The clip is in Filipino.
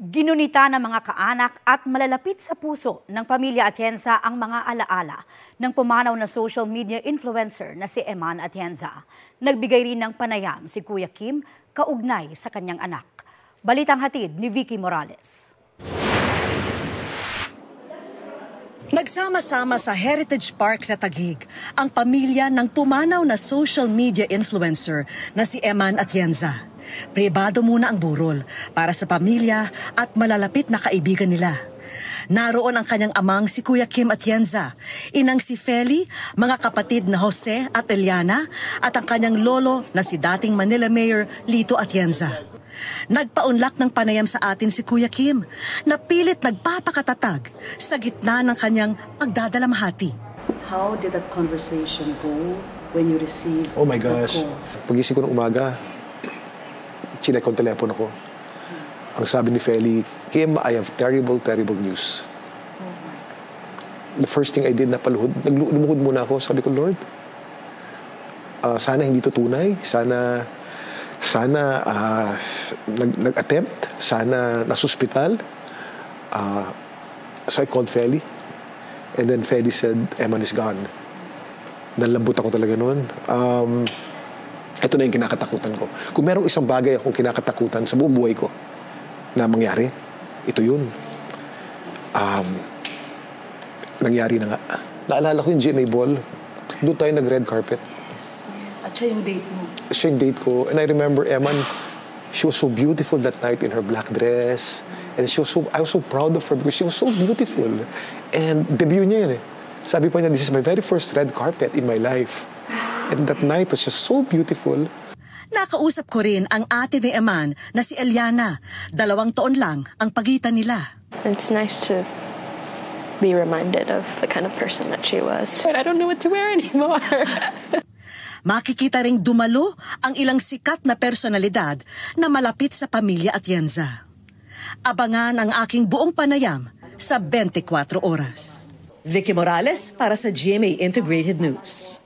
Ginunita ng mga kaanak at malalapit sa puso ng pamilya Atienza ang mga alaala ng pumanaw na social media influencer na si Eman Atienza. Nagbigay rin ng panayam si Kuya Kim kaugnay sa kanyang anak. Balitang hatid ni Vicky Morales. Nagsama-sama sa Heritage Park sa Taguig ang pamilya ng pumanaw na social media influencer na si Eman Atienza. Pribado muna ang burol para sa pamilya at malalapit na kaibigan nila. Naroon ang kanyang amang si Kuya Kim Atienza, inang si Feli, mga kapatid na Jose at Eliana at ang kanyang lolo na si dating Manila Mayor Lito Atienza. Nagpaunlak ng panayam sa atin si Kuya Kim na pilit nagpapakatatag sa gitna ng kanyang pagdadalamhati. How did that conversation go when you received Oh my gosh. Pagising ko ng umaga, chinek ko ang telepono ko. Ang sabi ni Feli, Kim, I have terrible news. The first thing I did, lumuhod muna ako. Sabi ko, Lord, sana hindi to tunay. Sana nag-attempt. Sana nasuspital. So I called Feli. And then Feli said, Eman is gone. Nalambot ako talaga noon. Ito na yung kinakatakutan ko. Kung merong isang bagay akong kinakatakutan sa buong buhay ko na mangyari, ito yun. Nangyari na nga. Naalala ko yung GMA Ball. Doon tayo nag-red carpet. Yes. At siya yung date mo. Siya yung date ko. And I remember, Eman, she was so beautiful that night in her black dress. And I was so proud of her because she was so beautiful. And debut niya yun eh. Sabi pa niya, this is my very first red carpet in my life. And that night was just so beautiful. Nakausap ko rin ang ate ni Eman na si Eliana. 2 taon lang ang pagitan nila. It's nice to be reminded of the kind of person that she was. But I don't know what to wear anymore. Makikita ring dumalo ang ilang sikat na personalidad na malapit sa pamilya Atienza. Abangan ang aking buong panayam sa 24 oras. Vicky Morales para sa GMA Integrated News.